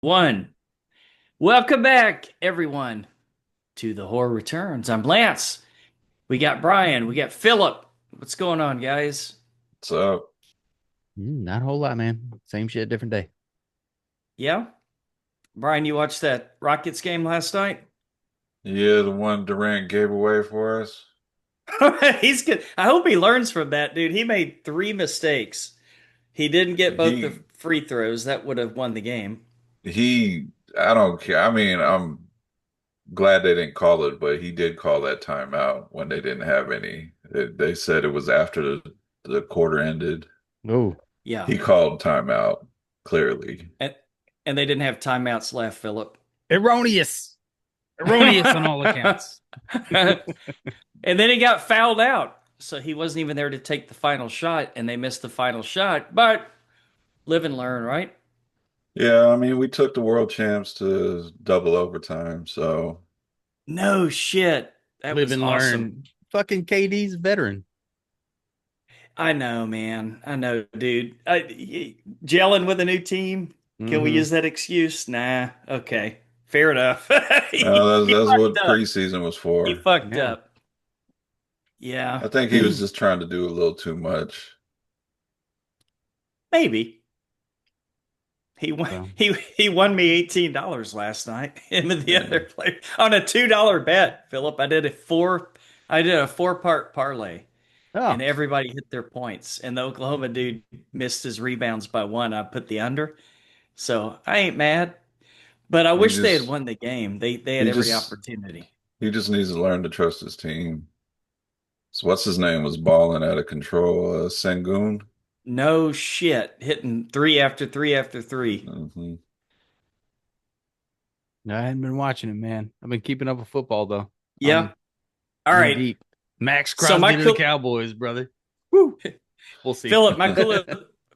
One. Welcome back, everyone, to the Horror Returns. I'm Lance. We got Brian. We got Philip. What's going on, guys? So Not a whole lot, man. Same shit, different day. Yeah? Brian, you watched that Rockets game last night? yeah, the one Durant gave away for us. He's good. I hope he learns from that, dude. He made three mistakes. He didn't get both the He free throws. That would have won the game. he I don't care. I mean, I'm glad they didn't call it, but he did call that timeout when they didn't have any. They said it was after the quarter ended. Oh, Yeah. He called timeout clearly. And, and they didn't have timeouts left, Philip. erroneous. Erroneous on all accounts. And then he got fouled out. So he wasn't even there to take the final shot, and they missed the final shot. But live and learn, right? Yeah, I mean, we took the world champs to double overtime, so No shit. That Live was and awesome. learn. Fucking KD's a veteran. I know, man. I know, dude. Gelling with a new team. Can we Mm-hmm. use that excuse? Nah. Okay. Fair enough. that's He that's fucked what up. preseason was He for. fucked Yeah. up. Yeah. I think he was just trying to do a little too much. Maybe. He won Well, he won me $18 last night. Him and the Yeah. other player on a $2 bet, Philip. I did a four-part parlay and oh, everybody hit their points. And the Oklahoma dude missed his rebounds by one. I put the under. So I ain't mad. But I He wish they had just won the game. They had he every just opportunity. he just needs to learn to trust his team. So what's his name was balling out of control. Sengun. No shit. Hitting three after three after three. Hmm. no, I hadn't been watching it, man. I've been keeping up with football though. Yeah. I'm All knee right. deep. Max So my Crosby to the cool Cowboys, brother. Woo. We'll see. Philip,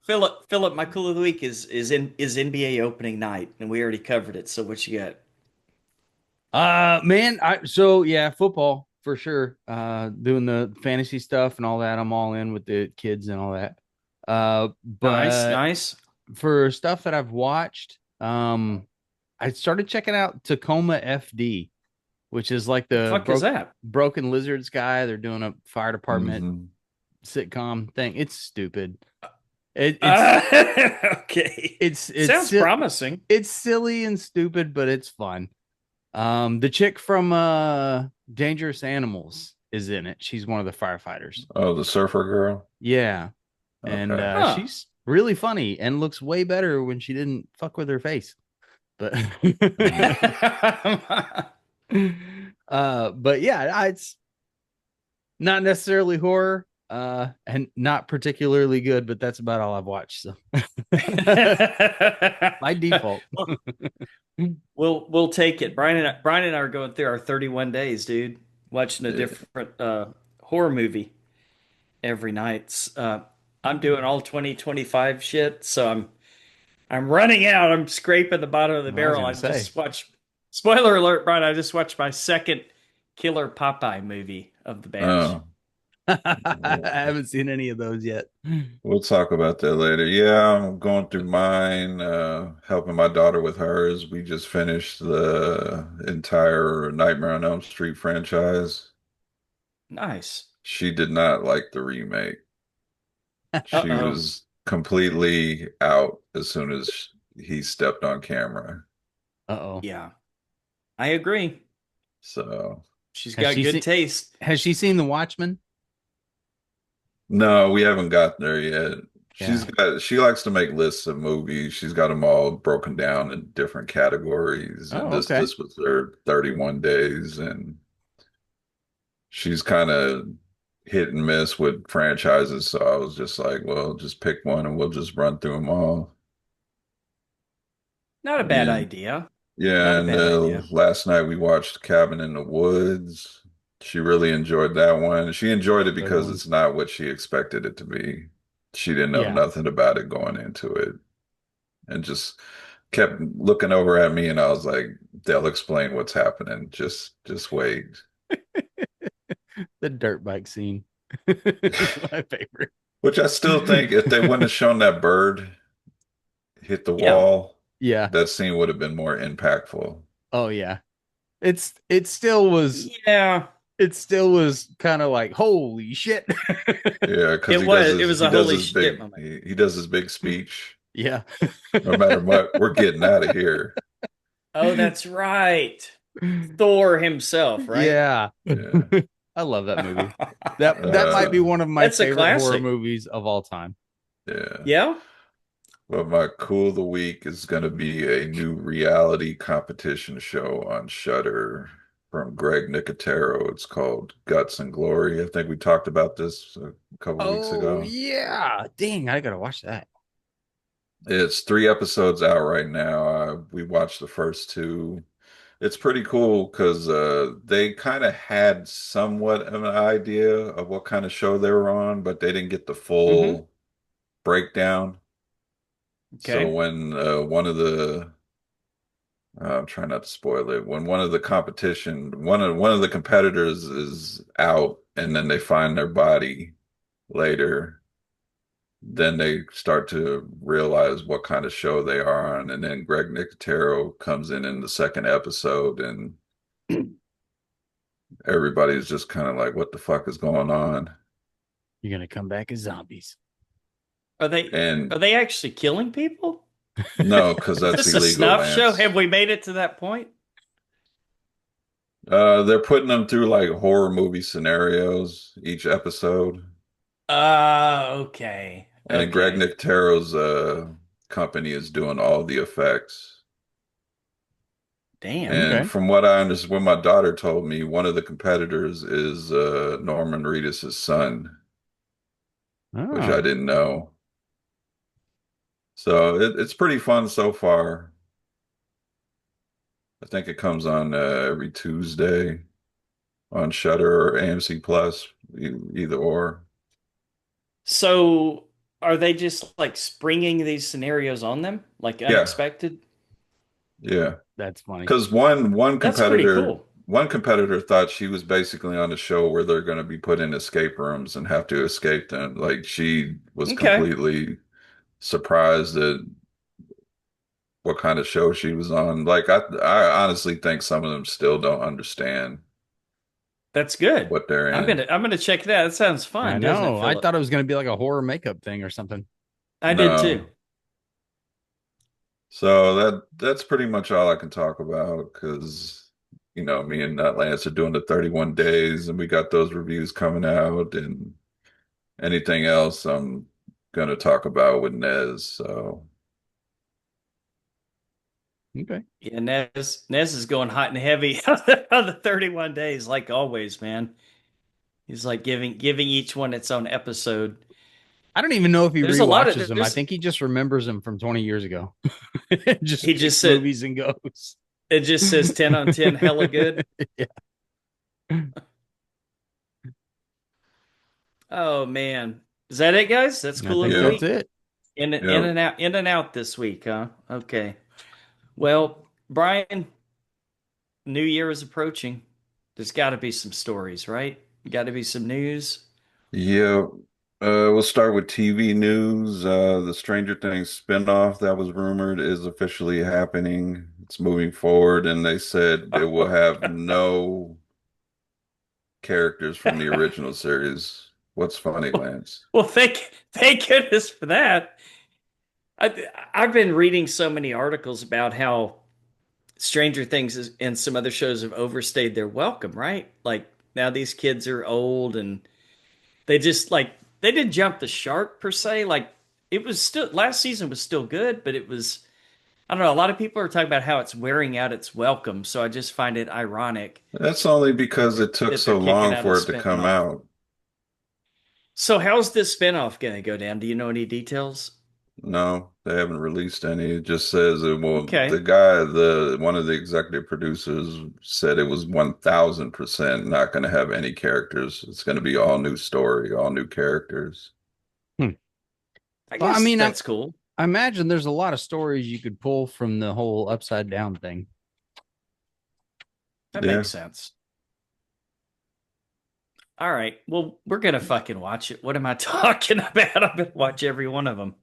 Philip, my cool of the week is NBA opening night, and we already covered it. So what you got? Man, yeah, football for sure. Doing the fantasy stuff and all that. I'm all in with the kids and all that. Nice, But nice. for stuff that I've watched, I started checking out Tacoma FD, which is like The the fuck is that? Broken Lizards guy. They're doing a fire department Hmm. sitcom thing. It's stupid. It, it's Uh, okay. it's Sounds promising. it's silly and stupid, but it's fun. The chick from Dangerous Animals is in it. She's one of the firefighters. Oh, the surfer girl. Yeah, and Okay. Huh. she's really funny and looks way better when she didn't fuck with her face. But Mm. but yeah, it's not necessarily horror, and not particularly good, but that's about all I've watched. So by default. Well, we'll take it. Brian and I are going through our 31 days, dude, watching a Yeah. different horror movie every night. I'm doing all 2025 shit, so I'm running out. I'm scraping the bottom of the I was barrel. gonna I say. just watched, spoiler alert, Brian, I just watched my second Killer Popeye movie of the batch. Oh, I haven't seen any of those yet. we'll talk about that later. Yeah, I'm going through mine, helping my daughter with hers. We just finished the entire Nightmare on Elm Street franchise. Nice. She did not like the remake. She Uh-oh. was completely out as soon as he stepped on camera. Uh-oh. Yeah, I agree. So, She's Has got she good seen taste. has she seen The Watchmen? no, we haven't got there yet. Yeah. She likes to make lists of movies. She's got them all broken down in different categories. And Oh, this okay. this was her 31 days, and she's kind of hit and miss with franchises. So I was just like, well, just pick one and we'll just run through them all. Not a bad And idea. Not yeah, a and bad idea. last night we watched Cabin in the Woods. She really enjoyed that one. She enjoyed it Good because one. it's not what she expected it to be. She didn't know Yeah. nothing about it going into it and just kept looking over at me and I was like, they'll explain what's happening. Just wait. The dirt bike scene. My favorite. Which I still think if they wouldn't have shown that bird hit the Yeah. wall, Yeah. That scene would have been more impactful. Oh yeah. It still was Yeah, kind of like holy shit. Yeah, because it was. It was he a does holy his shit big moment. he does his big speech. Yeah. No matter what, we're getting out of here. Oh, that's right. Thor himself, right? Yeah. Yeah. I love that movie. That might be Uh, one of my That's a favorite horror classic. movies of all time. yeah. Yeah. But my cool of the week is going to be a new reality competition show on Shudder from Greg Nicotero. It's called Guts and Glory. I think we talked about this a couple weeks Oh ago. yeah. Dang, I gotta watch that. It's 3 episodes out right now. We watched the first two. It's pretty cool because they kind of had somewhat of an idea of what kind of show they were on, but they didn't get the Mm-hmm. full breakdown. So Okay. when one of the I'm trying not to spoil it. When one of the competition, one of the competitors is out, and then they find their body later, then they start to realize what kind of show they are on. And then Greg Nicotero comes in the second episode, and everybody's just kind of like, "What the fuck is going on?" You're gonna come back as zombies. Are they And are they actually killing people? no, because Is that's this a illegal, snuff show? Lance. Have we made it to that point? They're putting them through like horror movie scenarios each episode. Okay. And Greg Okay. Nicotero's company is doing all the effects. Damn. And Okay. from what I understand, what my daughter told me, one of the competitors is Norman Reedus' son, which I Oh, didn't know. So it's pretty fun so far. I think it comes on every Tuesday on Shudder or AMC Plus, either or. So are they just like springing these scenarios on them, like Yeah, unexpected? yeah. that's funny. Because one That's pretty competitor cool. one competitor thought she was basically on a show where they're going to be put in escape rooms and have to escape them. Like she was Okay. completely surprised at what kind of show she was on. Like I honestly think some of them still don't understand That's good. what they're I'm in. gonna I'm gonna check that. That sounds I fun, doesn't it, know. I Philip? thought it was gonna be like a horror makeup thing or something. I did too. No. So that's pretty much all I can talk about because me and Lance are doing the 31 days and we got those reviews coming out and anything else I'm gonna talk about with Nez. So Okay. Yeah, Nez is going hot and heavy on the 31 days, like always, man. He's like giving each one its own episode. I don't even know if he There's a lot of rewatches them. I think he just remembers them from 20 years ago. Just he just picks said movies and goes. it just says 10 on 10, hella good. Yeah, Oh man. Is that it, guys? That's I cool of think the yeah, that's week. it. yeah. In and out this week, huh? Okay. Well, Brian, New Year is approaching. There's got to be some stories, right? Got to be some news. Yeah, we'll start with TV news. The Stranger Things spinoff that was rumored is officially happening. It's moving forward, and they said it will have no characters from the original series. What's funny, Lance? Well, thank goodness for that. I've been reading so many articles about how Stranger Things and some other shows have overstayed their welcome, right? Like now these kids are old and they just like they didn't jump the shark per se. Like it was still last season was still good, but it was I don't know. A lot of people are talking about how it's wearing out its welcome, so I just find it ironic That's only because it took that they're so kicking long out a for it to come spinoff. out. So how's this spinoff going to go down? Do you know any details? No, they haven't released any. It just says well, Okay. the one of the executive producers said it was 1000% not going to have any characters. It's going to be all new story, all new characters. Hmm. I Well, I guess mean, that's cool. I imagine there's a lot of stories you could pull from the whole upside down thing. That Yeah. makes sense. All right. Well, we're gonna fucking watch it. What am I talking about? I'm gonna watch every one of them.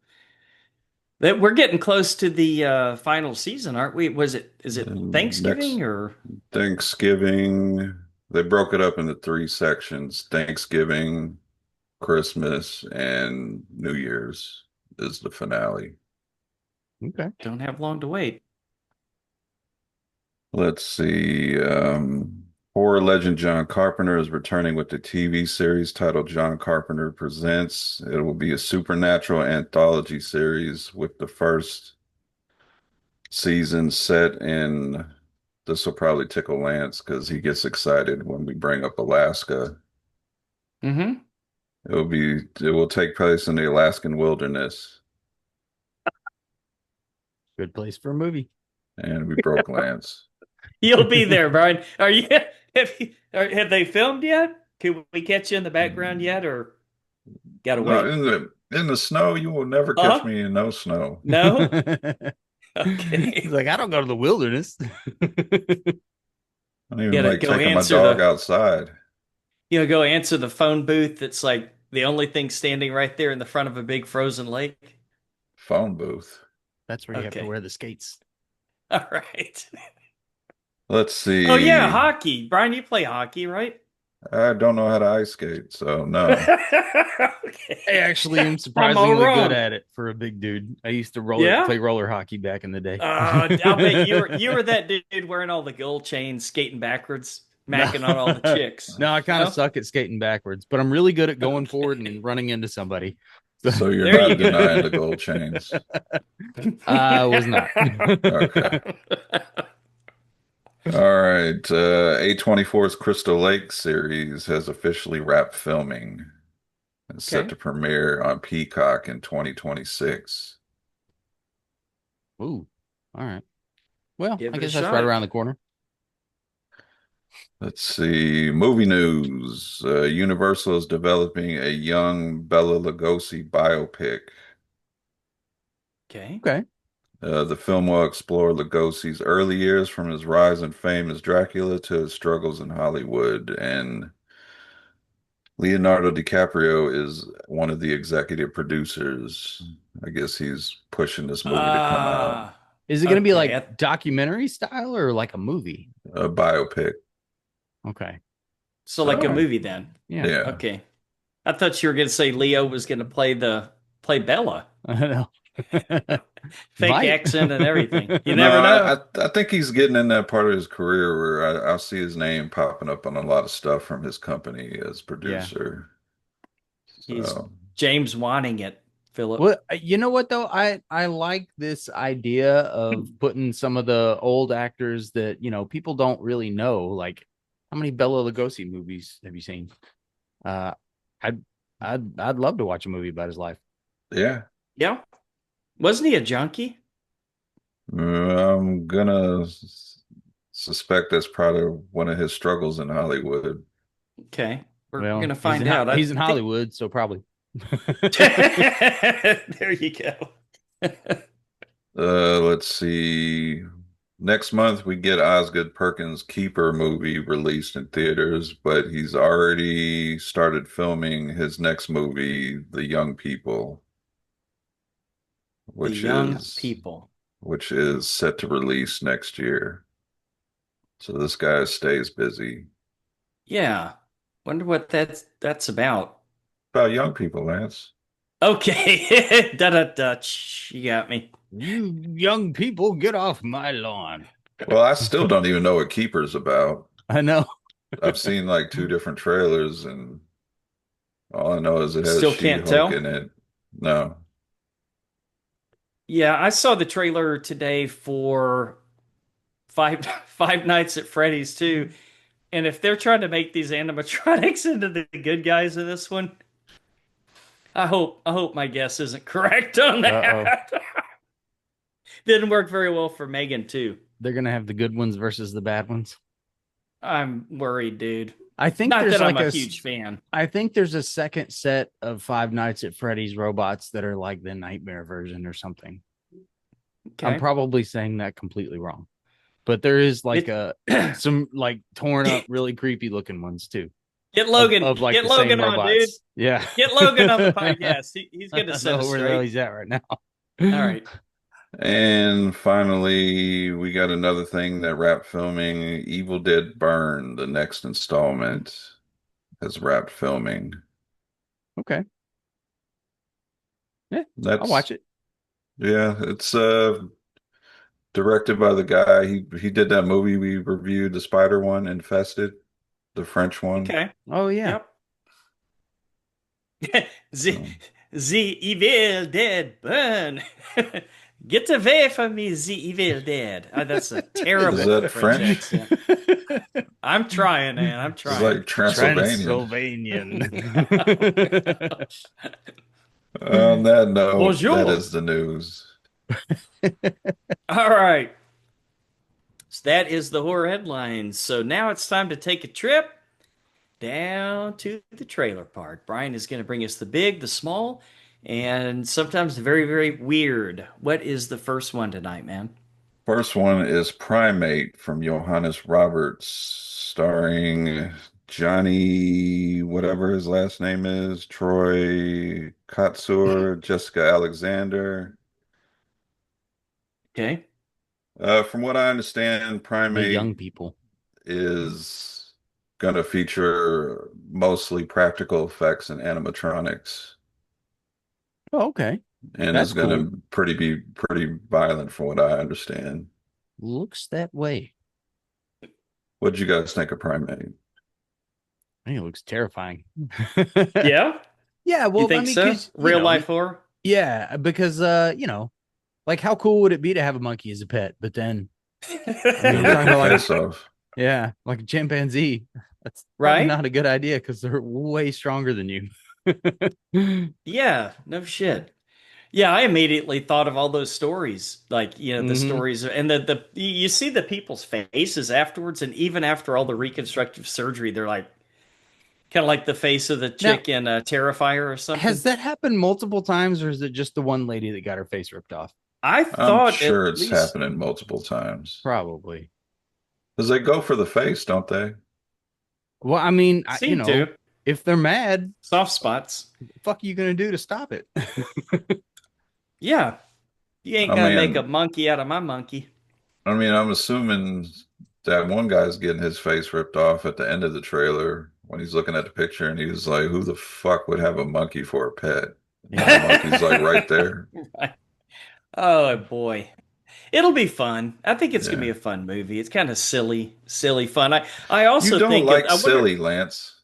That we're getting close to the final season, aren't we? Is it And Thanksgiving next or Thanksgiving, they broke it up into three sections. Thanksgiving, Christmas, and New Year's is the finale. Okay. don't have long to wait? Let's see. Horror legend John Carpenter is returning with the TV series titled John Carpenter Presents. It will be a supernatural anthology series with the first season set in. This will probably tickle Lance because he gets excited when we bring up Alaska. Mm-hmm. It will take place in the Alaskan wilderness, Good place for a movie. and we broke Lance. You'll be there, Brian. Are you? Have they filmed yet? Can we catch you in the background yet, or gotta No, wait? in the snow, you will never catch me in no snow. No. He's Okay. like, I don't go to the wilderness. I don't even Gotta like go taking my answer dog the. outside. Go answer the phone booth. That's like the only thing standing right there in the front of a big frozen lake. Phone booth. That's where you have to Okay. wear the skates. All right. Let's see. Oh yeah, hockey. Brian, you play hockey, right? I don't know how to ice skate, so no. I Okay. actually am all surprisingly wrong. good at it for a big dude. I used to Yeah? play roller hockey back in the day. I'll bet you were that dude wearing all the gold chains, skating backwards, macking on all the chicks. No, I kind of No? suck at skating backwards, but I'm really good at going forward and running into somebody. So you're There you not go. denying the gold chains. I was not. Okay. All right. A24's Crystal Lake series has officially wrapped filming. It's set Okay. to premiere on Peacock in 2026. Ooh, all right. Well, Give I it a guess that's shot. right around the corner. Let's see. Movie news. Universal is developing a young Bela Lugosi biopic. Okay. Okay. The film will explore Lugosi's early years from his rise in fame as Dracula to his struggles in Hollywood. And Leonardo DiCaprio is one of the executive producers. I guess he's pushing this movie to come out. Is it going to be Okay. like documentary style or like a movie? A biopic. Okay. So like a Oh. movie then. Yeah. Yeah. Okay. I thought you were gonna say Leo was gonna play Bella. I don't know. Fake Might. accent and everything. You No, never know. I think he's getting in that part of his career where I'll see his name popping up on a lot of stuff from his company as producer. He's So, James wanting it, Philip. Well, you know what though? I like this idea of putting some of the old actors that, people don't really know. Like, how many Bela Lugosi movies have you seen? I'd love to watch a movie about his life. yeah. Yeah. Wasn't he a junkie? I'm gonna suspect that's probably one of his struggles in Hollywood. Okay. We're Well, gonna find he's in, out. He's in Hollywood, so probably. There you go. Let's see. Next month we get Osgood Perkins' Keeper movie released in theaters, but he's already started filming his next movie, The Young People, The which young is people. which is set to release next year. So this guy stays busy. Yeah. Wonder what that's about. About young people, Lance. Okay. Da da da. You got me. You young people, get off my lawn. Well, I still don't even know what Keeper's about. I know. I've seen like two different trailers, and all I know is it has Still can't tell? She-Hulk in it. No. Yeah, I saw the trailer today for Five Nights at Freddy's too. And if they're trying to make these animatronics into the good guys of this one, I hope my guess isn't correct on that. Didn't work very well for Megan too. They're gonna have the good ones versus the bad ones. I'm worried, dude. I think Not there's that I'm like a huge fan. I think there's a second set of Five Nights at Freddy's robots that are like the nightmare version or something. Okay. I'm probably saying that completely wrong, but there is like some like torn up, really creepy looking ones too. Get Logan. Of like Get the Logan same on, robots. dude. Yeah. Get Logan on the podcast. He's going to I set don't us know where the hell straight. he's at right now. All right. And finally, we got another thing that wrapped filming. Evil Dead Burn, the next installment, has wrapped filming. Okay. Yeah, I'll That's watch it. yeah, it's directed by the guy. He did that movie we reviewed, the spider one, Infested, the French one. Okay. Oh yeah. Yep. the So, the evil dead burn. Get away from me, the evil dead. That's a is terrible that French French? accent. I'm trying, man. I'm It's trying. like Transylvanian. Transylvanian. On that note, that Bonjour. is the news. All right. So that is the horror headlines. So now it's time to take a trip down to the trailer park. Brian is going to bring us the big, the small, and sometimes the very, very weird. What is the first one tonight, man? First one is Primate from Johannes Roberts, starring Johnny, whatever his last name is, Troy Kotsur, Jessica Alexander. Okay. From what I understand, The young Primate people. is going to feature mostly practical effects and animatronics, Oh, okay. and That's is going cool. to be pretty violent, from what I understand. Looks that way. What did you guys think of Primate? I think it looks terrifying. Yeah? Yeah, You well, I think mean, so? because Real life horror? yeah, because like how cool would it be to have a monkey as a pet? But then, I mean, you're Rip talking your about like, face off. yeah, like a chimpanzee. That's probably Right? not a good idea because they're way stronger than you. Yeah, no shit. Yeah, I immediately thought of all those stories, like the Hmm. stories, and the you see the people's faces afterwards, and even after all the reconstructive surgery, they're like kind of like the face of the Now, chick in Terrifier or has something. that happened multiple times, or is it just the one lady that got her face ripped off? I I'm thought at sure it's least, happening multiple times. Probably. Because they go for the face, don't they? Well, I mean, seemed to, if they're mad, soft spots. what the fuck are you gonna do to stop it? Yeah, you ain't I gonna make a mean, monkey out of my monkey. I'm assuming that one guy's getting his face ripped off at the end of the trailer when he's looking at the picture and he was like, "Who the fuck would have a monkey for a pet?" And the Yeah. monkey's like right there. Right. Oh boy. It'll be fun. I think it's gonna be Yeah. a fun movie. It's kind of silly, silly fun. I You also don't think like I wonder. silly, Lance.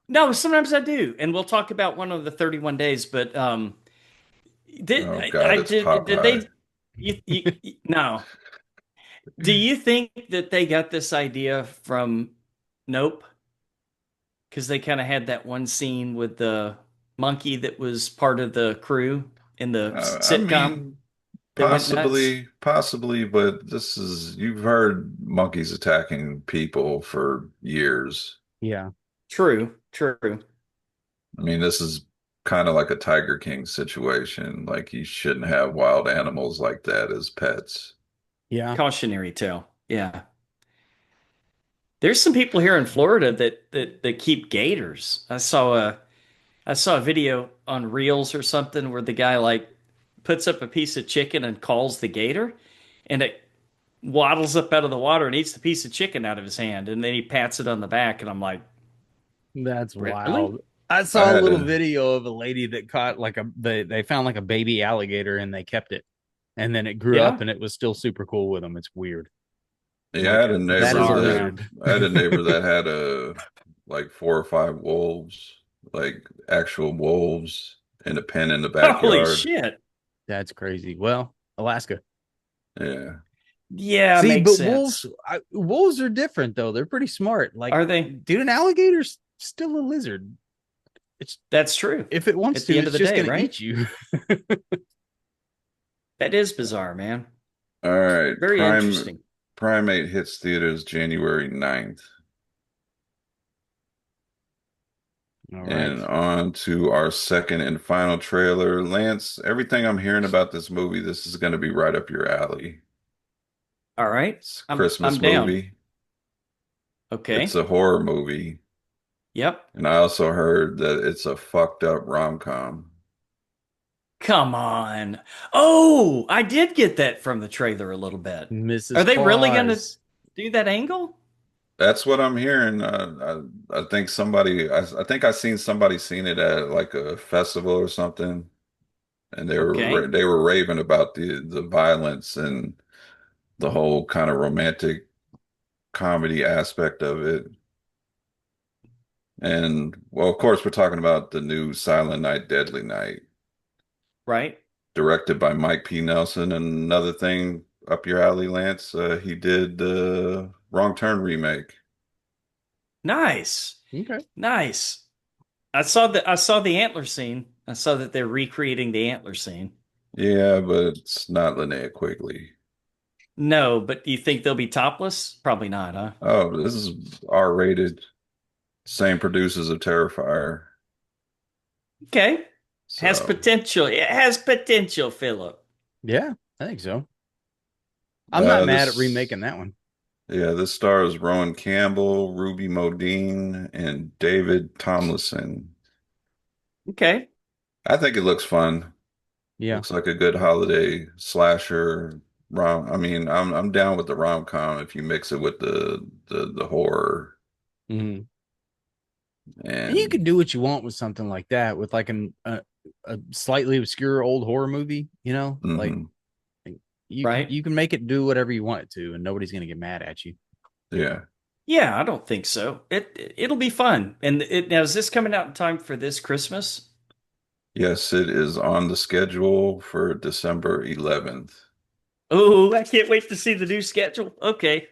No, sometimes I do, and we'll talk about one of the 31 days. But did Oh God, it's did Popeye. they? No. Do you think that they got this idea from Nope? Because they kind of had that one scene with the monkey that was part of the crew in the I sitcom mean, that went nuts. possibly, but you've heard monkeys attacking people for years. Yeah. True, true. I mean, this is kind of like a Tiger King situation. Like you shouldn't have wild animals like that as pets. Yeah. Cautionary tale. Yeah. There's some people here in Florida that keep gators. I saw a video on Reels or something where the guy like puts up a piece of chicken and calls the gator, and it waddles up out of the water and eats the piece of chicken out of his hand, and then he pats it on the back, and I'm like, That's really? wild. I I saw a had little to, video of a lady that caught like they found like a baby alligator and they kept it. And then it grew up Yeah, and it was still super cool with them. It's weird. I'm yeah, like, that is a bizarre, man. lizard. I had a neighbor that had like 4 or 5 wolves, like actual wolves in a pen in the Holy backyard. shit! That's crazy. Well, Alaska. Yeah. Yeah, See, makes but sense. wolves are different though. They're pretty smart. Like, Are they? dude, an alligator's still a lizard. It's That's true. if it wants At the to, end of it's the just day, gonna right? eat you. That is bizarre, man. All right. Very interesting. Primate hits theaters January 9th. All right. And on to our second and final trailer. Lance, everything I'm hearing about this movie, this is going to be right up your alley. All right, It's a I'm Christmas down. movie. It's Okay. a horror movie. Yep. And I also heard that it's a fucked up rom-com. Come on. Oh, I did get that from the trailer a little bit. Are Mrs. they really going to Claus. do that angle? That's what I'm hearing. I think I think I seen somebody seen it at like a festival or something, and Okay. they were raving about the violence and the whole kind of romantic comedy aspect of it. And well, of course, we're talking about the new Silent Night, Deadly Night, Right. directed by Mike P. Nelson. And another thing up your alley, Lance, he did the Wrong Turn remake. Nice. Okay. Nice. I saw the antler scene. I saw that they're recreating the antler scene. Yeah, but it's not Linnea Quigley. No, but you think they'll be topless? Probably not, huh? Oh, this is R-rated. Same producers of Terrifier. Okay. Has So potential. It has potential, Philip. Yeah, I think so. I'm not mad at remaking this that one. yeah, this stars Rowan Campbell, Ruby Modine, and David Tomlinson. Okay. I think it looks fun. Yeah. Looks like a good holiday slasher rom. I mean, I'm down with the rom-com if you mix it with the horror. hmm And you And can do what you want with something like that, with like a slightly obscure old horror movie, like mhm, Right. you can make it do whatever you want it to, and nobody's gonna get mad at you. yeah. Yeah, I don't think so. It'll be fun. And now is this coming out in time for this Christmas? Yes, it is on the schedule for December 11th. Oh, I can't wait to see the new schedule. Okay.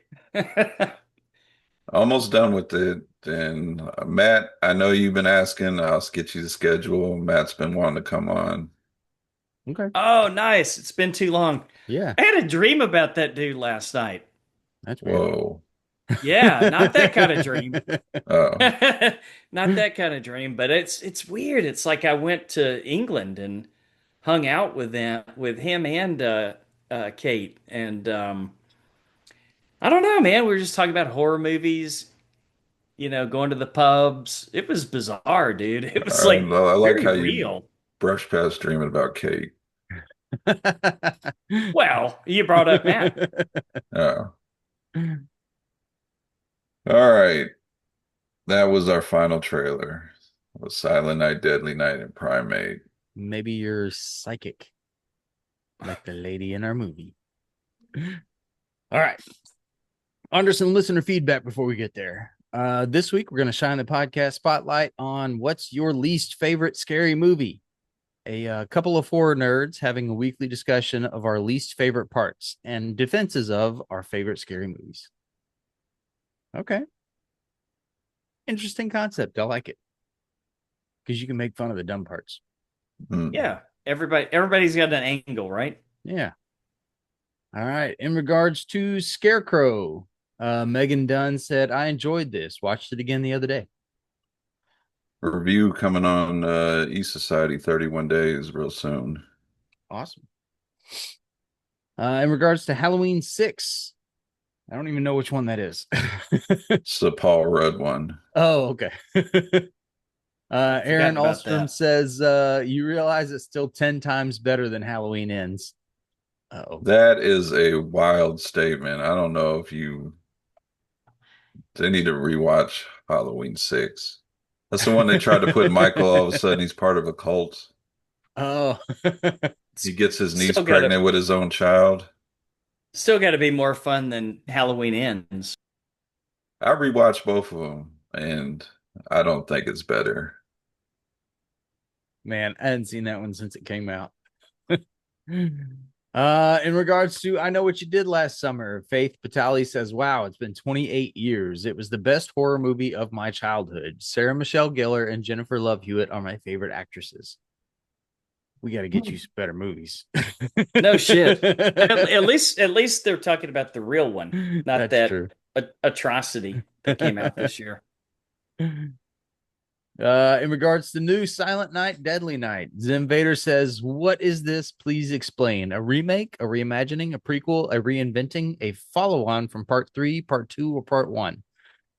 Almost done with it. And Matt, I know you've been asking. I'll get you the schedule. Matt's been wanting to come on. Okay. Oh, nice. It's been too long. Yeah, I had a dream about that dude last night. that's weird. Whoa. Yeah, not that kind of dream. Oh, Not that kind of dream, but it's weird. It's like I went to England and hung out with him and Kate, and I don't know, man. We were just talking about horror movies, going to the pubs. It was bizarre, dude. It was like I like very how you real. brush past dreaming about Kate. Well, you brought up Matt. Oh, all right. That was our final trailer. It was Silent Night, Deadly Night, and Primate. Maybe you're psychic, like the lady in our movie. All right. Under some listener feedback before we get there. This week, we're going to shine the podcast spotlight on what's your least favorite scary movie. A couple of horror nerds having a weekly discussion of our least favorite parts and defenses of our favorite scary movies. Okay. Interesting concept. I like it. Because you can make fun of the dumb parts. Hmm. Yeah, everybody's got an angle, right? Yeah. All right. In regards to Scarecrow, Megan Dunn said, I enjoyed this. Watched it again the other day. Review coming on East Society 31 Days real soon. Awesome. In regards to Halloween 6, I don't even know which one that is. It's the Paul Rudd one. Oh, okay. Aaron about Alstrom that. says, you realize it's still 10 times better than Halloween Ends. Oh, That is a wild statement. I don't know if they need to rewatch Halloween 6. That's the one they tried to put Michael, all of a sudden he's part of a cult. oh, He gets his niece Still gotta pregnant with his own child. still gotta be more fun than Halloween Ends. I rewatched both of them and I don't think it's better. man, I hadn't seen that one since it came out. In regards to I Know What You Did Last Summer, Faith Patali says, wow, it's been 28 years. It was the best horror movie of my childhood. Sarah Michelle Gellar and Jennifer Love Hewitt are my favorite actresses. We got to get you some better movies. No shit. At least they're talking about the real one, not That's that true. atrocity that came out this year. In regards to new Silent Night, Deadly Night, Zim Vader says, what is this? Please explain. A remake, a reimagining, a prequel, a reinventing, a follow-on from part 3, part 2, or part 1?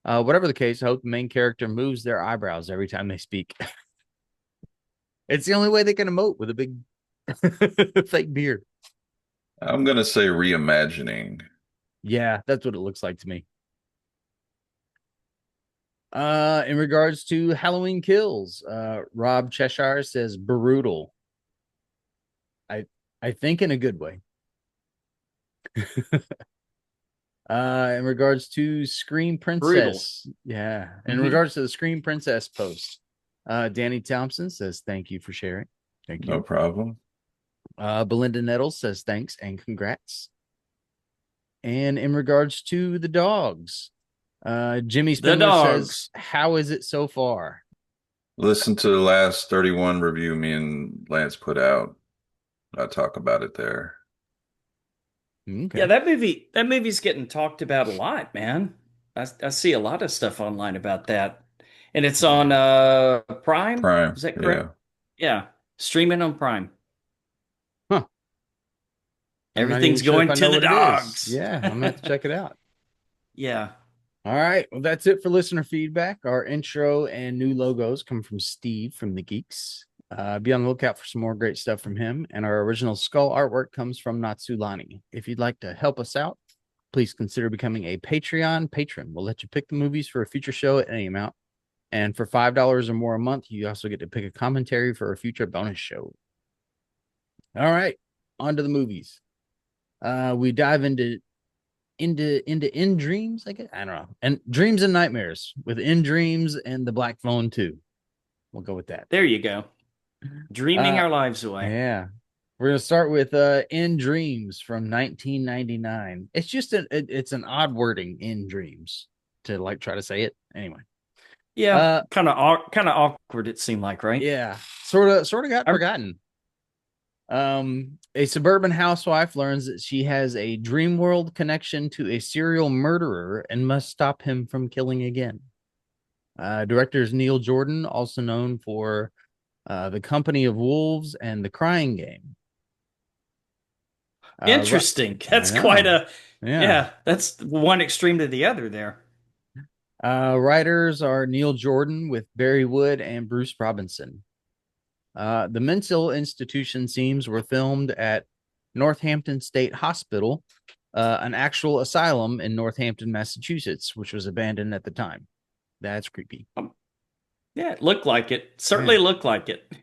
Whatever the case, I hope the main character moves their eyebrows every time they speak. It's the only way they can emote with a big Fake beard. I'm gonna say reimagining. Yeah, that's what it looks like to me. In regards to Halloween Kills, Rob Cheshire says brutal. I I think in a good way. In regards to Scream Brutal. Princess, yeah. In Mhm. regards to the Scream Princess post, Danny Thompson says thank you for sharing. Thank No you. problem. Belinda Nettles says thanks and congrats. And in regards to the dogs, Jimmy The Spindler says, dogs. how is it so far? Listen to the last 31 review me and Lance put out. I talk about it there. Okay. Yeah, that movie's getting talked about a lot, man. I see a lot of stuff online about that. And it's on Prime. Prime, Is that correct? yeah. Yeah. Streaming on Prime. Huh. I'm not even Everything's sure if going I to know the what it is. dogs. Yeah, I'm gonna have to check it out. Yeah. All right. Well, that's it for listener feedback. Our intro and new logos come from Steve from the Geeks. Be on the lookout for some more great stuff from him. And our original skull artwork comes from Natsulani. If you'd like to help us out, please consider becoming a Patreon patron. We'll let you pick the movies for a future show at any amount. And for $5 or more a month, you also get to pick a commentary for a future bonus show. All right. On to the movies. We dive into In Dreams, I guess. I don't know. And Dreams and Nightmares with In Dreams and The Black Phone 2. We'll go with that. There you go. Dreaming Uh our lives away. yeah. We're gonna start with In Dreams from 1999. It's just it's an odd wording, In Dreams, to like try to say it. Anyway. Yeah. Kind of awkward it seemed like, right? Yeah. Sort of got I'm- forgotten. A suburban housewife learns that she has a dream world connection to a serial murderer and must stop him from killing again. Director is Neil Jordan, also known for The Company of Wolves and The Crying Game. Interesting. That's I know. quite a Yeah. yeah, that's one extreme to the other there. Writers are Neil Jordan with Barry Wood and Bruce Robinson. The mental institution scenes were filmed at Northampton State Hospital, an actual asylum in Northampton, Massachusetts, which was abandoned at the time. That's creepy. Yeah, it looked like it. Certainly looked like it.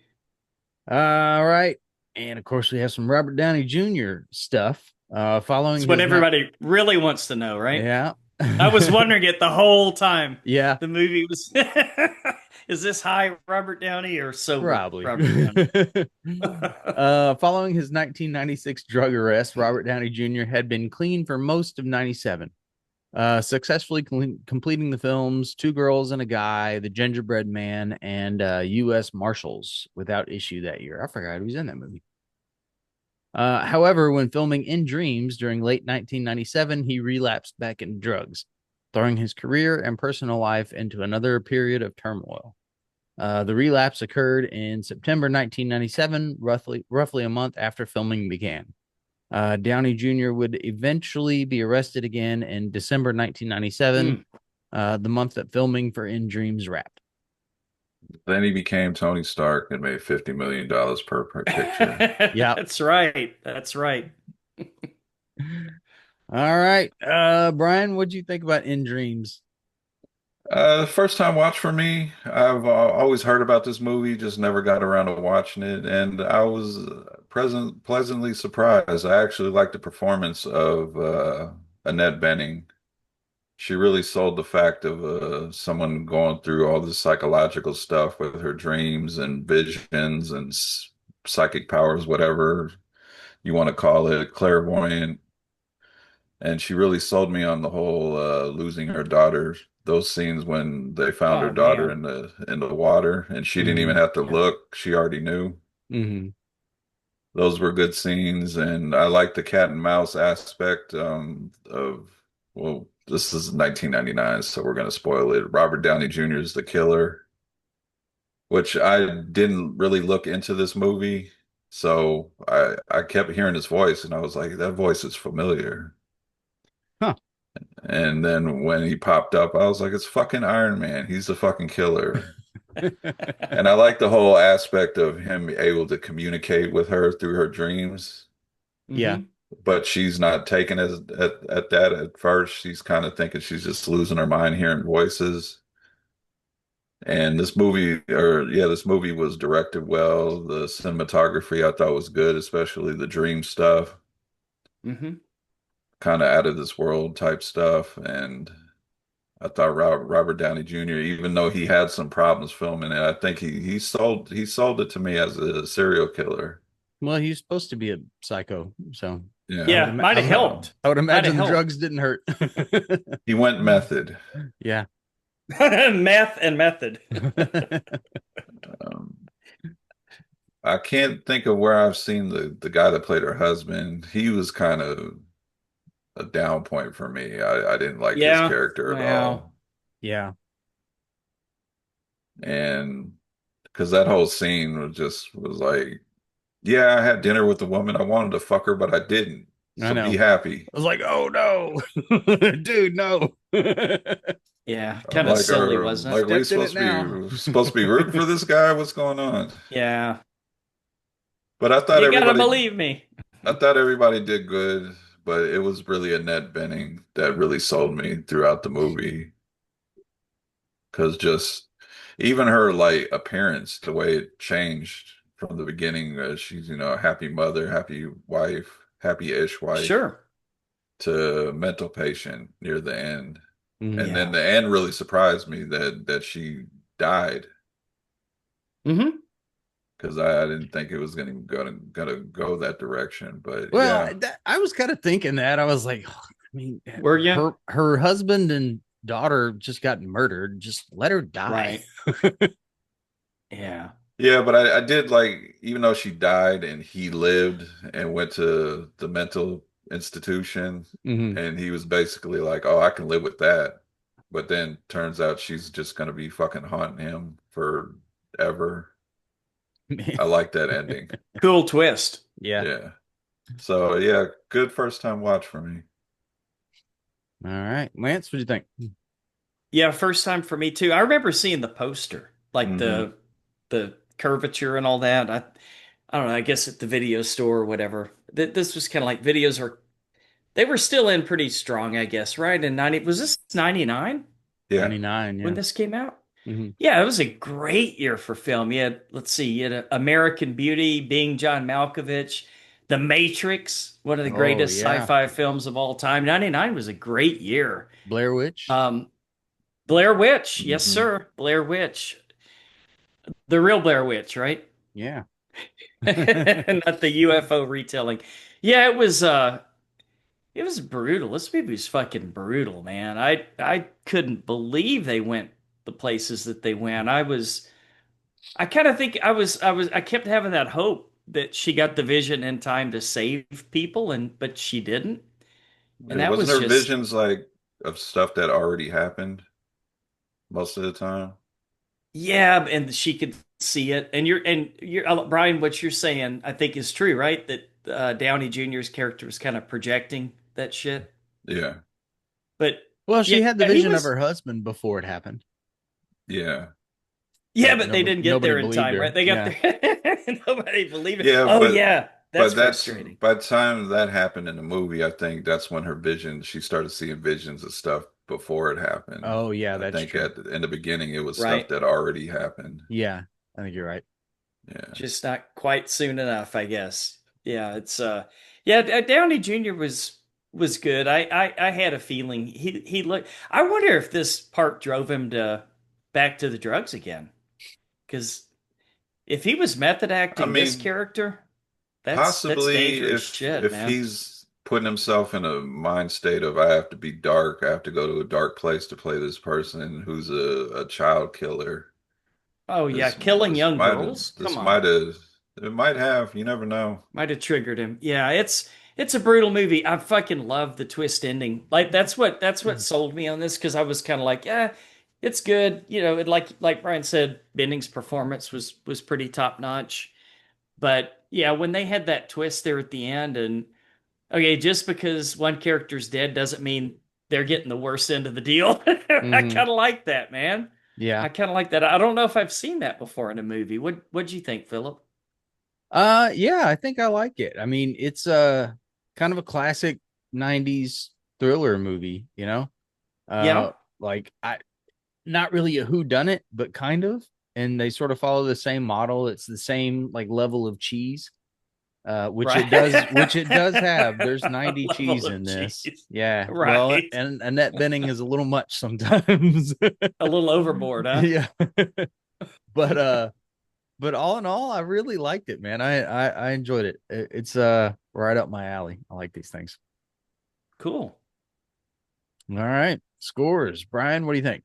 All right. And of course, we have some Robert Downey Jr. stuff. Following It's what his everybody really wants to know, right? Yeah. I was wondering it the whole time. Yeah. The movie was is this high Robert Downey or sober Probably. Robert Downey? Following his 1996 drug arrest, Robert Downey Jr. had been clean for most of 97, successfully completing the films Two Girls and a Guy, The Gingerbread Man, and U.S. Marshals without issue that year. I forgot he was in that movie. However, when filming In Dreams during late 1997, he relapsed back into drugs, throwing his career and personal life into another period of turmoil. The relapse occurred in September 1997, roughly a month after filming began. Downey Jr. would eventually be arrested again in December 1997, the month that filming for In Dreams wrapped. Then he became Tony Stark and made $50 million per picture. Yeah, That's right. That's right. All right. Brian, what do you think about In Dreams? First time watch for me. I've always heard about this movie, just never got around to watching it, and I was pleasantly surprised. I actually liked the performance of Annette Bening. She really sold the fact of someone going through all this psychological stuff with her dreams and visions and psychic powers, whatever you want to call it, clairvoyant. And she really sold me on the whole losing her daughter. Those scenes when they found her Oh daughter man. in the water and she didn't even have to Yeah. look. She already knew. Mm-hmm. Those were good scenes, and I like the cat and mouse aspect of, well, this is 1999, so we're going to spoil it. Robert Downey Jr. is the killer, which I didn't really look into this movie, so I kept hearing his voice, and I was like, that voice is familiar. Huh. And then when he popped up, I was like, it's fucking Iron Man. He's the fucking killer. And I like the whole aspect of him able to communicate with her through her dreams, Yeah. Mhm. but she's not taken as at that at first. She's kind of thinking she's just losing her mind hearing voices. And this movie was directed well. The cinematography I thought was good, especially the dream stuff, Mhm. kind of out of this world type stuff. And I thought Robert Downey Jr., even though he had some problems filming it, I think he sold it to me as a serial killer. Well, he's supposed to be a psycho, so I Yeah. would Yeah, might have So helped. I would Might have imagine the helped. drugs didn't hurt. he went method. Yeah. Math and method. Um, I can't think of where I've seen the guy that played her husband. He was kind of a down point for me. I didn't like his Yeah. character at Wow. all. Yeah. And because that whole scene was like, yeah, I had dinner with the woman. I wanted to fuck her, but I didn't. I So be know. happy. I was like, oh no, dude, no. Yeah, I'm kind of like, silly, wasn't it? we Stepped in it now. supposed to be rooting for this guy? What's going on? Yeah. But You gotta believe me. I thought everybody did good, but it was really Annette Bening that really sold me throughout the movie. Because just even her like appearance, the way it changed from the beginning, she's, a happy mother, happy wife, happy-ish wife, Sure. to mental patient near the end. And then Yeah. the end really surprised me that she died, Hmm. because I didn't think it was gonna go that direction. But Well, yeah, I was kind of thinking that. I was like, I mean, Were you? her husband and daughter just got murdered. Just let her die. Right. Yeah. yeah, but I did like, even though she died and he lived and went to the mental institution, Hmm. and he was basically like, "Oh, I can live with that," but then turns out she's just gonna be fucking haunting him forever. I like that ending. Cool twist. Yeah. Yeah. So yeah, good first time watch for me. All right, Lance, what do you think? Yeah, first time for me too. I remember seeing the poster, like Hmm. the curvature and all that. I don't know, I guess at the video store or whatever. This was kind of like videos were they were still in pretty strong, I guess, right? In 90 was this 99 Yeah. 99. when Yeah. this came out? Hmm. Yeah, it was a great year for film. You had, let's see, you had American Beauty, Being John Malkovich, The Matrix, one of the Oh greatest yeah, sci-fi films of all time. 99 was a great year. Blair Witch. Um, Blair Witch, yes, Hmm. sir. Blair Witch. The real Blair Witch, right? Yeah. Not the UFO retelling. Yeah, it was brutal. This movie was fucking brutal, man. I couldn't believe they went the places that they went. I kind of think I kept having that hope that she got the vision in time to save people, and but she didn't. And Yeah, that wasn't was there just, visions like of stuff that already happened most of the time? yeah, and she could see it. And you're Brian, what you're saying, I think is true, right? That Downey Jr.'s character was kind of projecting that shit. Yeah. But Well, yeah, she had the he vision of was. her husband before it happened, Yeah. Yeah, but but they didn't get nobody there in believed time, right? her. They got Yeah. there. Nobody believed it. Yeah, Oh yeah, that's but that's frustrating. by the time that happened in the movie, I think that's when she started seeing visions of stuff before it happened. Oh yeah, I that's think true. in the beginning it was stuff Right. that already happened. Yeah, I think you're right. Yeah. Just not quite soon enough, I guess. Yeah, it's yeah, Downey Jr. was good. I had a feeling he looked. I wonder if this part drove him to back to the drugs again. Because if he was method I acting this mean, character, that's possibly dangerous shit, if man. he's putting himself in a mind state of, I have to be dark, I have to go to a dark place to play this person who's a child killer. Oh yeah, This killing this young might have girls. Come this on. might have it might have, you never know. Might have triggered him. Yeah, it's a brutal movie. I fucking love the twist ending. Like that's what sold me on this because I was kind of like, yeah, it's good. You know, like Brian said, Benning's performance was pretty top notch. But yeah, when they had that twist there at the end, and okay, just because one character's dead doesn't mean they're getting the worst end of the deal. I Hmm. kind of like that, man. Yeah. I kind of like that. I don't know if I've seen that before in a movie. What'd you think, Philip? Yeah, I think I like it. I mean, it's kind of a classic 90s thriller movie, you know? Yeah, Like I not really a who done it, but kind of. And they sort of follow the same model. It's the same like level of cheese. right. Which it does have. There's 90 Level cheese of in this. cheese. Yeah. Well, Right. and Annette Bening is a little much sometimes. A little overboard, huh? Yeah. But but all in all, I really liked it, man. I enjoyed it. It's right up my alley. I like these things. Cool. All right. Scores. Brian, what do you think?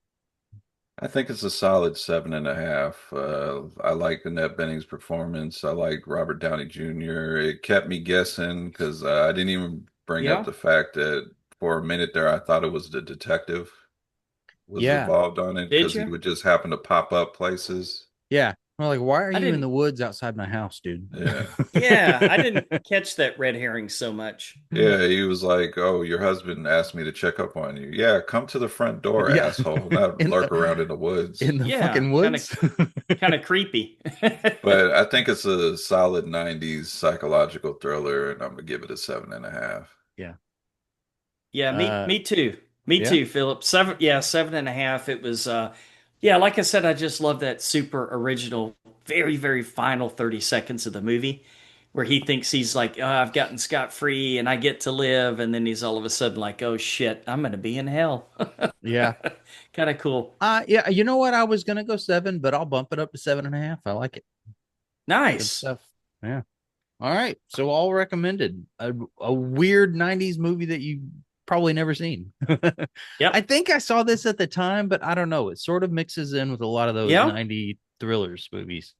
I think it's a solid 7.5. I like Annette Bening's performance. I like Robert Downey Jr. It kept me guessing because I didn't even bring up Yeah. the fact that for a minute there, I thought it was the detective was Yeah. involved on it Did because he you? would just happen to pop up places. Yeah. Well, like, why are I you in didn't. the woods outside my house, dude? Yeah. Yeah, I didn't catch that red herring so much. Yeah, he was like, "Oh, your husband asked me to check up on you. Yeah, come to the front door, Yeah. asshole, not In lurk around in the woods." the Yeah, fucking kind of woods. kind of creepy. But I think it's a solid 90s psychological thriller, and I'm gonna give it a 7.5. Yeah. Yeah, me Uh me too. Me yeah. too, Philip. Seven, yeah, 7.5. It was yeah, like I said, I just love that super original, very, very final 30 seconds of the movie where he thinks he's like, oh, I've gotten scot-free and I get to live, and then he's all of a sudden like, oh shit, I'm gonna be in hell. Yeah. Kind of cool. Yeah, you know what? I was gonna go seven, but I'll bump it up to 7.5. I like it. Good Nice. stuff. Yeah. All right. So all recommended. A weird 90s movie that you probably never seen. I Yep. think I saw this at the time, but I don't know. It sort of mixes in with a lot of those Yeah, 90 thrillers movies.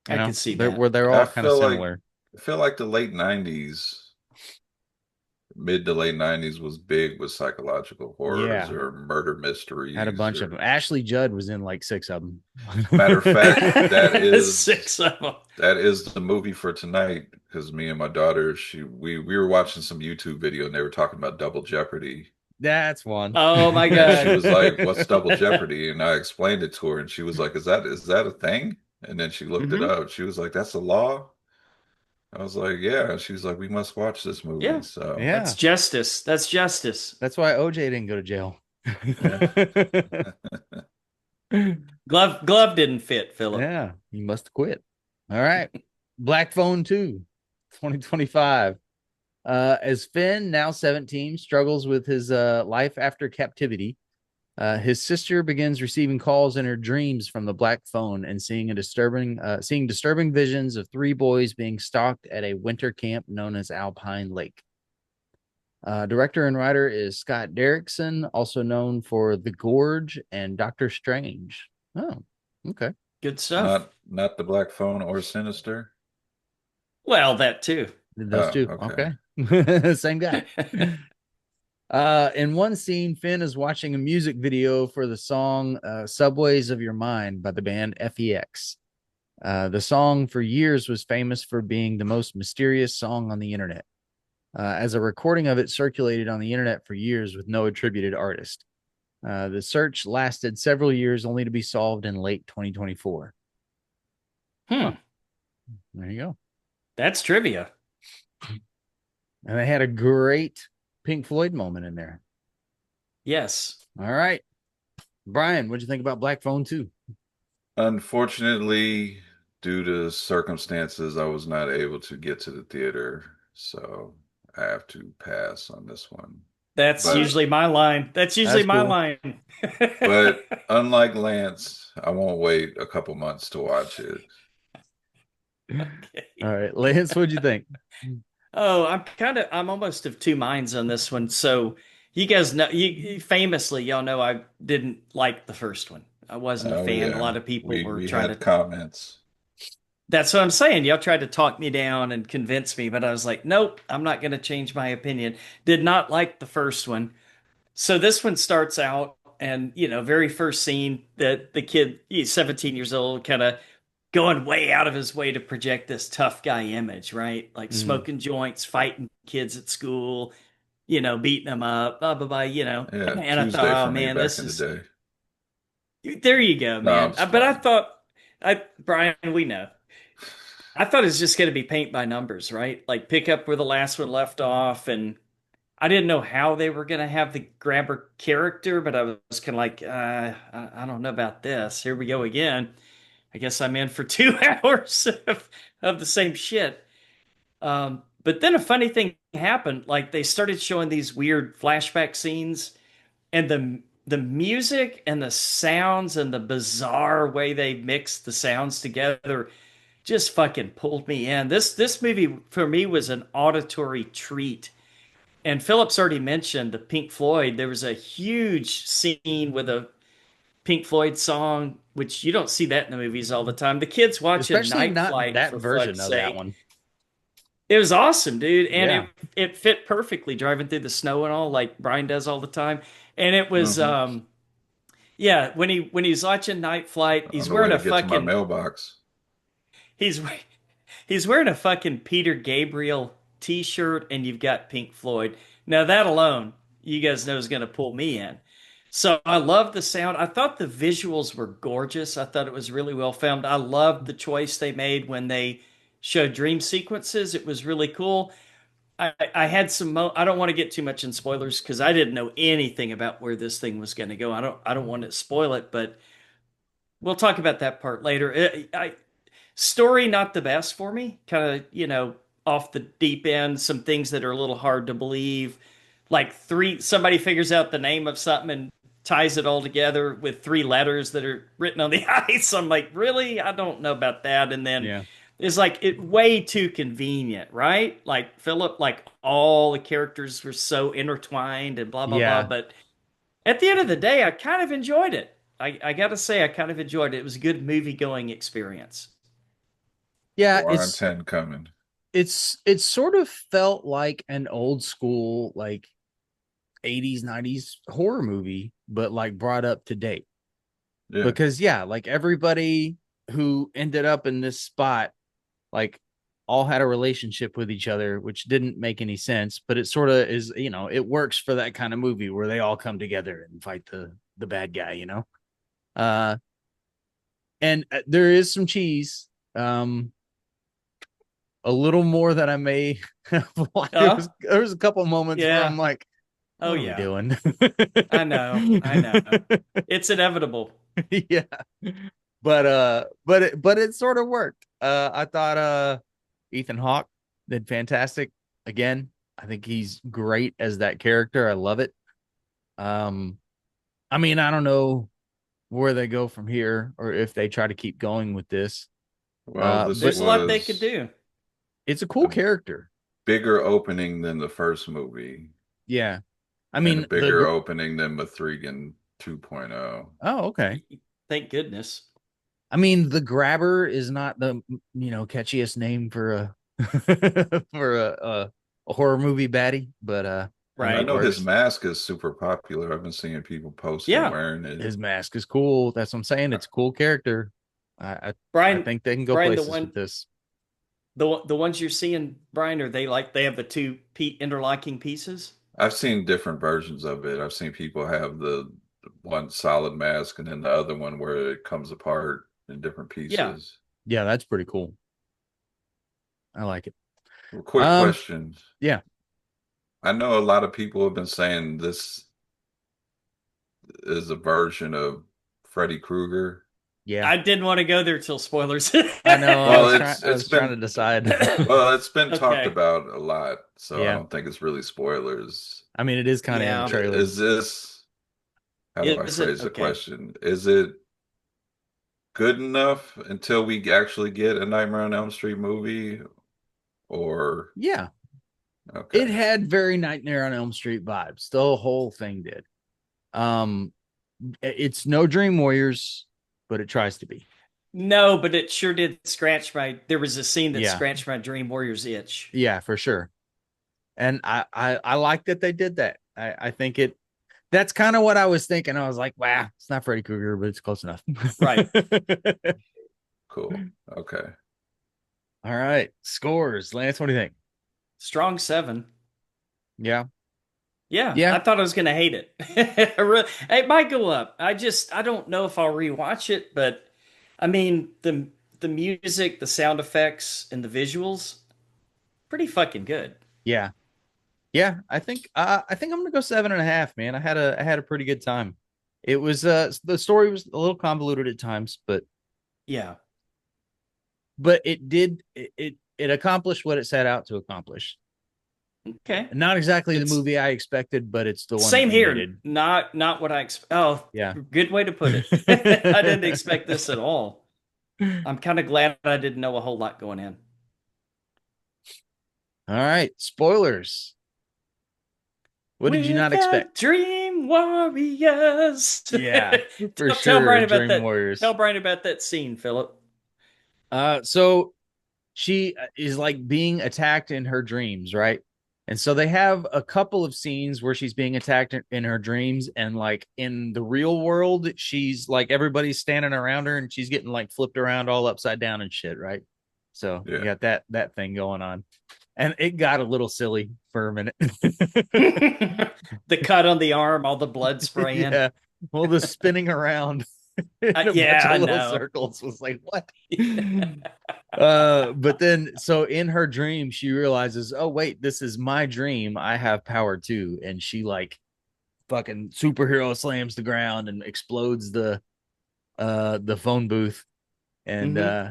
You I know, can see they're that. where they're I all kind of feel like similar. I feel like the late 90s, mid to late 90s was big with psychological horrors Yeah. or murder Had a mysteries bunch of them. or Ashley Judd was in like six of them. matter of fact, Six of them. that is the movie for tonight because me and my daughter, we were watching some YouTube video and they were talking about Double Jeopardy. That's one. Oh my And she God. was like, "What's Double Jeopardy?" And I explained it to her, and she was like, "Is that a thing?" And then she looked it Hmm. up. She was like, "That's a law?" I was like, "Yeah." She was like, "We must watch this movie." Yeah, So, that's Yeah. justice. That's justice. That's why OJ didn't go to jail. yeah. Glove didn't fit, Philip. Yeah, he must have quit. All right. Black Phone 2, 2025. As Finn, now 17, struggles with his life after captivity, his sister begins receiving calls in her dreams from the Black Phone and seeing disturbing visions of three boys being stalked at a winter camp known as Alpine Lake. Director and writer is Scott Derrickson, also known for The Gorge and Doctor Strange. Oh, okay. Good stuff. Not the Black Phone or Sinister. Well, that too. Those Oh, two. okay. Okay. Same guy. In one scene, Finn is watching a music video for the song Subways of Your Mind by the band FEX. The song for years was famous for being the most mysterious song on the internet, as a recording of it circulated on the internet for years with no attributed artist. The search lasted several years only to be solved in late 2024. Hmm. Huh. There you go. That's trivia. And they had a great Pink Floyd moment in there. Yes. All right. Brian, what'd you think about Black Phone 2? Unfortunately, due to circumstances, I was not able to get to the theater, so I have to pass on this one. That's But usually my line. That's usually That's my cool. line. but unlike Lance, I won't wait a couple months to watch it. All right. Lance, what'd you think? Oh, I'm almost of two minds on this one. So you guys know, famously, y'all know I didn't like the first one. I wasn't a Oh fan. A yeah, lot of people were we trying had to. comments. That's what I'm saying. Y'all tried to talk me down and convince me, but I was like, nope, I'm not going to change my opinion. Did not like the first one. So this one starts out, and very first scene, that the kid, he's 17 years old, kind of going way out of his way to project this tough guy image, right? Like Mm, smoking joints, fighting kids at school, beating them up, blah blah blah. Yeah, And I Tuesday thought, oh for me man, back this in the is day. There you go, No, I'm man. just But I playing. thought, Brian, we know. I thought it was just going to be paint by numbers, right? Like pick up where the last one left off, and I didn't know how they were going to have the grabber character, but I was kind of like, I don't know about this. Here we go again. I guess I'm in for 2 hours of the same shit. But then a funny thing happened. Like they started showing these weird flashback scenes, and the music and the sounds and the bizarre way they mixed the sounds together just fucking pulled me in. This movie for me was an auditory treat. And Philip's already mentioned the Pink Floyd. There was a huge scene with a Pink Floyd song, which you don't see that in the movies all the time. The kids watching Especially Night not Flight, that for version fuck's of that sake. one. It was awesome, dude, and Yeah. it fit perfectly driving through the snow and all, like Brian does all the time. And it was, Hmm. yeah, when he's watching Night Flight, On he's the way wearing to a get to my fucking mailbox. he's he's wearing a fucking Peter Gabriel t-shirt, and you've got Pink Floyd. Now that alone, you guys know is going to pull me in. So I love the sound. I thought the visuals were gorgeous. I thought it was really well filmed. I loved the choice they made when they showed dream sequences. It was really cool. I had I don't want to get too much in spoilers because I didn't know anything about where this thing was going to go. I don't want to spoil it, but we'll talk about that part later. Story not the best for me. Kind of, off the deep end, some things that are a little hard to believe. Like somebody figures out the name of something and ties it all together with 3 letters that are written on the ice. I'm like, really? I don't know about that. And then Yeah. it's like it way too convenient, right? Like Philip, like all the characters were so intertwined and blah blah blah. Yeah. But at the end of the day, I kind of enjoyed it. I got to say, I kind of enjoyed it. It was a good movie going experience. Yeah, More on 10 coming. it's sort of felt like an old school like 80s 90s horror movie, but like brought up to date. Yeah. Because yeah, like everybody who ended up in this spot like all had a relationship with each other, which didn't make any sense, but it sort of is, it works for that kind of movie where they all come together and fight the bad guy. uh and there is some cheese, a little more than I may have liked. There was a couple moments where I'm Yeah. like, Oh what are we yeah. doing? I know. I know. It's inevitable. Yeah. But it sort of worked. I thought Ethan Hawke did fantastic. Again, I think he's great as that character. I love it. I mean, I don't know where they go from here or if they try to keep going with this. Well, this But There's a lot they could was do. it's a cool character. bigger opening than the first movie, Yeah. I and a mean, bigger opening than Mithrigan 2.0. oh, okay. Thank goodness. I mean, the Grabber is not the catchiest name for a for a horror movie baddie, but I mean, I Right. it know his works. mask is super popular. I've been seeing people posting Yeah. wearing it. His mask is cool. That's what I'm saying. It's a cool character. I Brian, think they can go Brian, places with this. the ones you're seeing, Brian, are they have the two interlocking pieces? I've seen different versions of it. I've seen people have the one solid mask and then the other one where it comes apart in different Yeah. pieces. Yeah, that's pretty cool. I like it. Well, quick question. Yeah. I know a lot of people have been saying this is a version of Freddy Krueger. Yeah. I didn't want to go there till spoilers. I know. Well, I was trying to decide. Well, it's been talked Okay. about a lot, so Yeah. I don't think it's really spoilers. I mean, it is kind of in Yeah. the trailer. Is this, how do I Is it? phrase the Okay. question? Is it good enough until we actually get a Nightmare on Elm Street movie? Or, Yeah. okay. It had very Nightmare on Elm Street vibes. The whole thing did. It's no Dream Warriors, but it tries to be. No, but it sure did scratch there was a scene that Yeah. scratched my Dream Warriors itch. Yeah, for sure. And I like that they did that. I think that's kind of what I was thinking. I was like, wow, it's not Freddy Krueger, but it's close enough. Right. Cool. Okay. All right. Scores. Lance, what do you think? Strong 7. Yeah. Yeah, Yeah. I thought I was gonna hate it. It might go up. I don't know if I'll rewatch it, but I mean the music, the sound effects, and the visuals, pretty fucking good. Yeah. Yeah. I think I'm gonna go 7.5, man. I had a pretty good time. It was the story was a little convoluted at times, Yeah. but it accomplished what it set out to accomplish. Okay. Not exactly the It's movie I expected, but it's the one that same we here. needed. Not what I expect. Oh, Yeah. good way to put it. I didn't expect this at all. I'm kind of glad I didn't know a whole lot going in. All right. Spoilers. What did you We're not the expect? Dream Warriors. Yeah, for Tell sure. Brian about Dream that. Tell Warriors. Brian about that scene, Philip. So she is like being attacked in her dreams, right? And so they have a couple of scenes where she's being attacked in her dreams, and like in the real world, she's like everybody's standing around her, and she's getting like flipped around all upside down and shit, right? So you Yeah. got that thing going on, and it got a little silly for a minute. The cut on the arm, all the blood spraying. Yeah, well, the spinning around in a Yeah, bunch I of little know. circles was like what? But then so in her dream she realizes, oh wait, this is my dream, I have power too, and she like fucking superhero slams the ground and explodes the phone booth, and Hmm.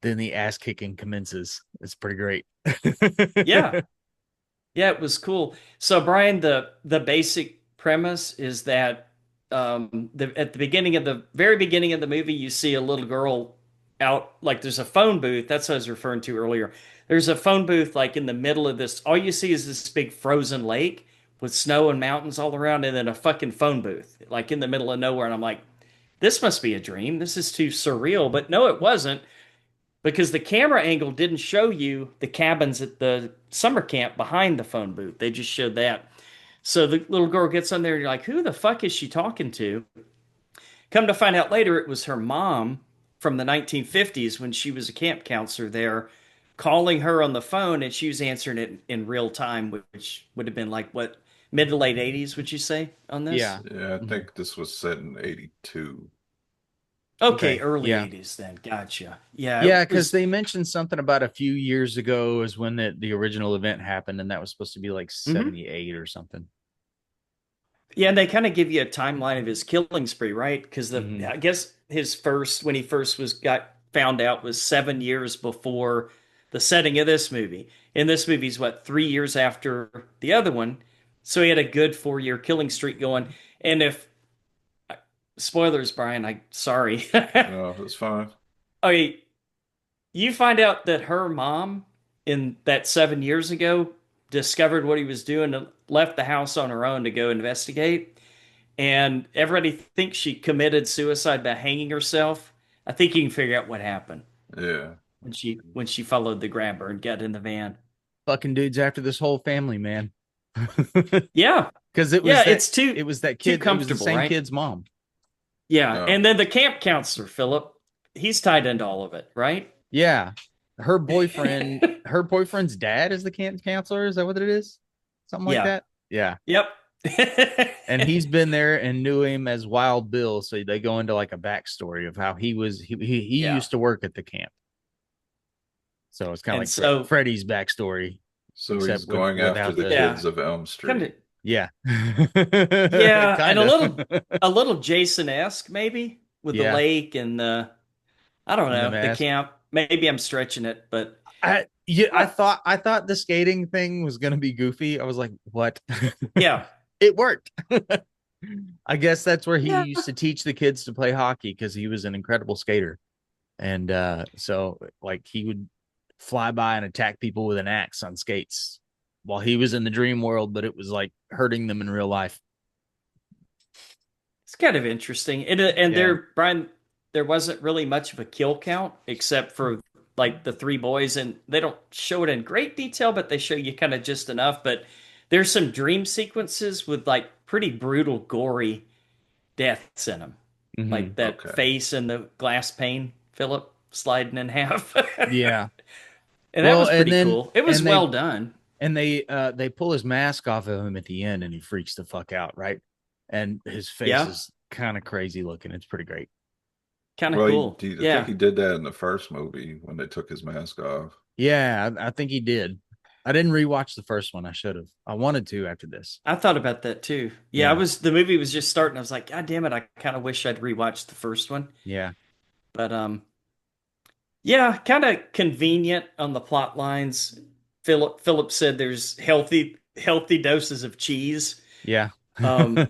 then the ass kicking commences. It's pretty great. Yeah. Yeah, it was cool. So, Brian, the basic premise is that at the beginning of the very beginning of the movie, you see a little girl out, like there's a phone booth. That's what I was referring to earlier. There's a phone booth like in the middle of this. All you see is this big frozen lake with snow and mountains all around, and then a fucking phone booth like in the middle of nowhere. And I'm like, this must be a dream. This is too surreal. But no, it wasn't because the camera angle didn't show you the cabins at the summer camp behind the phone booth. They just showed that. So the little girl gets on there and you're like, who the fuck is she talking to? Come to find out later, it was her mom from the 1950s when she was a camp counselor there calling her on the phone and she was answering it in real time, which would have been like what, mid to late 80s, would you say on this? Yeah. Yeah, I Mhm. think this was set in 82. Okay, Okay. early Yeah. 80s then. Gotcha. Yeah, Yeah, it because was. they mentioned something about a few years ago is when the original event happened, and that was supposed to be like Mhm. 78 or something. Yeah, and they kind of give you a timeline of his killing spree, right? Because the Hmm. I guess his first when he first was got found out was 7 years before the setting of this movie. And this movie's what 3 years after the other one, so he had a good 4 year killing streak going. And if spoilers, Brian, I sorry. No, it's fine. Okay, you find out that her mom in that 7 years ago discovered what he was doing and left the house on her own to go investigate and everybody thinks she committed suicide by hanging herself. I think you can figure out what happened Yeah. when she followed the grabber and got in the van. Fucking dudes after this whole family, man. Yeah, Because yeah, it's it was that too kid, it was the comfortable, same right? kid's mom. Yeah, No. and then the camp counselor Philip, he's tied into all of it, right? Yeah. Her boyfriend's dad is the camp counselor. Is that what it is? Something like Yeah, that. Yeah. yep. And he's been there and knew him as Wild Bill. So they go into like a backstory of how he Yeah, used to work at the camp. So it's kind of and like so Freddy's backstory, So he's except going after without the the yeah, kids of Elm kind of Street. yeah. yeah, and Kind of. a little Jason-esque maybe with the Yeah. lake and the I don't And the know the mask. camp. Maybe I'm stretching it, but I uh, thought the skating thing was gonna be goofy. I was like, what? yeah. It worked. I guess that's where he Yeah. used to teach the kids to play hockey because he was an incredible skater. And so like he would fly by and attack people with an axe on skates while he was in the dream world, but it was like hurting them in real life. It's kind of interesting. And Yeah. there, Brian, there wasn't really much of a kill count except for like the three boys, and they don't show it in great detail, but they show you kind of just enough. But there's some dream sequences with like pretty brutal, gory deaths in them, Hmm. like that Okay. face and the glass pane, Philip sliding in half, Yeah. and that Well, was pretty cool. It was and well they done. And they pull his mask off of him at the end and he freaks the fuck out, right? And his face Yeah, is kind of crazy looking. It's pretty great. kind of Well, cool. I think Yeah, he did that in the first movie when they took his mask off. Yeah, I think he did. I didn't rewatch the first one. I should have. I wanted to after this. I thought about that too. Yeah, I Yeah. was the movie was just starting. I was like, God damn it, I kind of wish I'd rewatched the first one. Yeah. But yeah, kind of convenient on the plot lines. Philip said there's healthy doses of cheese. Yeah. Um,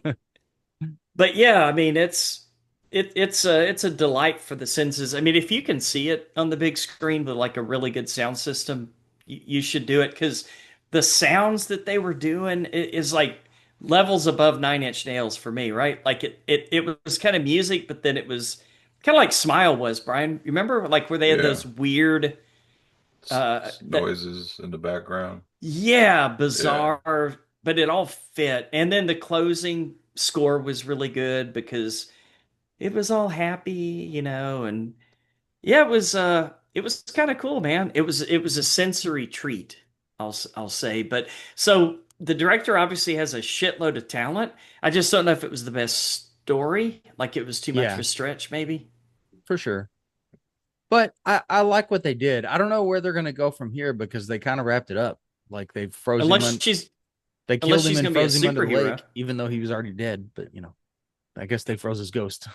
but yeah, I mean it's a delight for the senses. I mean, if you can see it on the big screen with like a really good sound system, you should do it because the sounds that they were doing is like levels above Nine Inch Nails for me, right? Like it was kind of music, but then it was kind of like Smile was, Brian. You remember like where they had Yeah. those weird that Noises in the background. yeah, Yeah. bizarre, but it all fit. And then the closing score was really good because it was all happy, and yeah, it was kind of cool, man. It was a sensory treat, I'll say. But so the director obviously has a shitload of talent. I just don't know if it was the best story, like it was too much of Yeah, a stretch, maybe. for sure. But I like what they did. I don't know where they're gonna go from here because they kind of wrapped it up. Like they froze him Unless on she's they unless killed him she's and gonna be a froze him under the superhero. lake, even though he was already dead. But I guess they froze his ghost.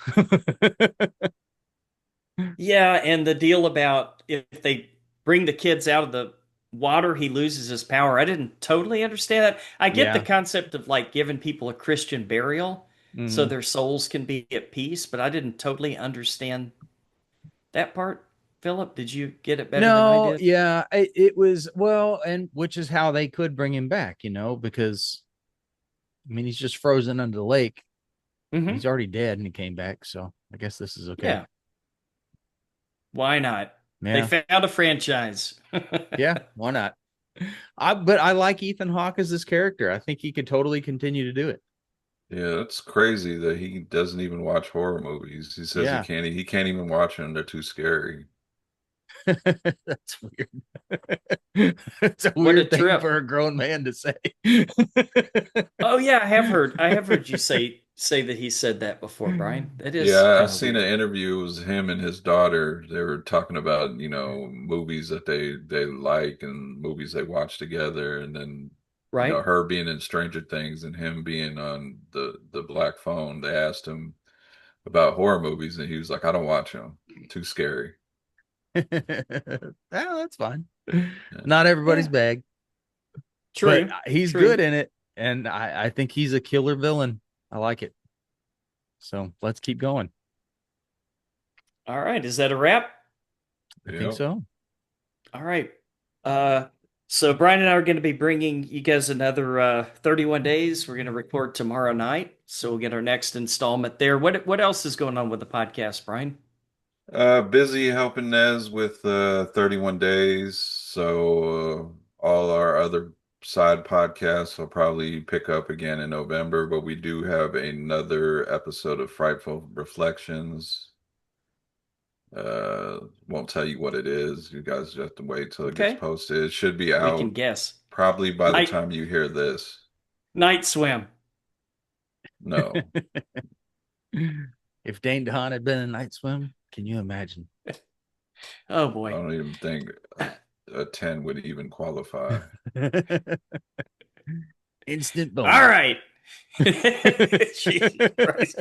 Yeah, and the deal about if they bring the kids out of the water, he loses his power. I didn't totally understand that. I get the Yeah. concept of like giving people a Christian burial so Mhm. their souls can be at peace, but I didn't totally understand that part. Philip, did you get it better than I No, did? yeah, it was well, and which is how they could bring him back, because I mean he's just frozen under the lake. Hmm. He's already dead and he came back, so I guess this is okay. Yeah, why not? They Yeah, found a franchise. yeah, why not? But I like Ethan Hawke as this character. I think he could totally continue to do it. Yeah, that's crazy that he doesn't even watch horror movies. He says Yeah, he can't even watch them. They're too scary. that's weird. It's a What a weird thing trip. for a grown man to say. Oh yeah, I have heard you say that he said that before, Brian. That is Yeah, I kind of seen an weird. interview. It was him and his daughter. They were talking about, movies that they like and movies they watch together, and then, Right? her being in Stranger Things and him being on the Black Phone. They asked him about horror movies, and he was like, "I don't watch them. Too scary." Oh, that's fine. Yeah. Not everybody's Yeah, bag, but true. he's good True. in it, and I think he's a killer villain. I like it. So let's keep going. All right, is that a wrap? I think Yep. so. All right. Uh so Brian and I are going to be bringing you guys another 31 days. We're going to record tomorrow night, so we'll get our next installment there. What else is going on with the podcast, Brian? Busy helping Nez with 31 days. So all our other side podcasts will probably pick up again in November, but we do have another episode of Frightful Reflections. Won't tell you what it is. You guys just have to wait till it gets Okay. posted. It should be We can out guess. probably by the Night time you hear this. Night Swim. No, If Dane DeHaan had been in Night Swim, can you imagine? Oh I boy. don't even think a 10 would even qualify. Instant All boner. right. Jesus Christ.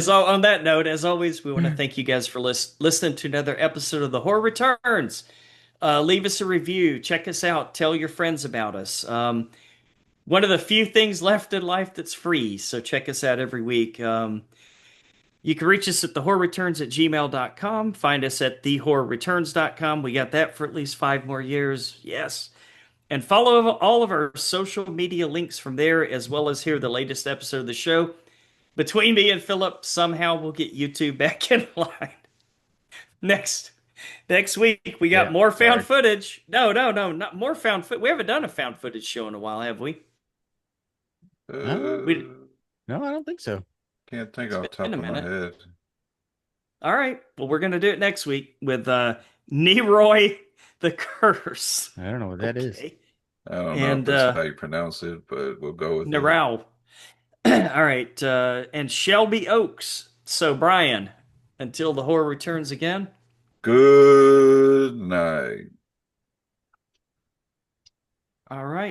On that note, as always, we want to thank you guys for listening to another episode of The Horror Returns. Leave us a review. Check us out. Tell your friends about us. One of the few things left in life that's free, so check us out every week. You can reach us at thehorrorreturns@gmail.com. Find us at thehorrorreturns.com. We got that for at least 5 more years. Yes. And follow all of our social media links from there, as well as hear the latest episode of the show. Between me and Philip, somehow we'll get YouTube back in line. Next next week, we got Yeah, more found sorry. footage. No, no, no, not more found footage. We haven't done a found footage show in a while, have we? No, We Uh, no, I don't think so. can't think It's off the been top a of my minute. head. All right. Well, we're gonna do it next week with Neroy the Curse. I don't know what that is. Okay. I don't know if And that's how you pronounce it, but we'll go with it. Narao. All right, and Shelby Oaks. So, Brian, until the horror returns again. Good night. All right.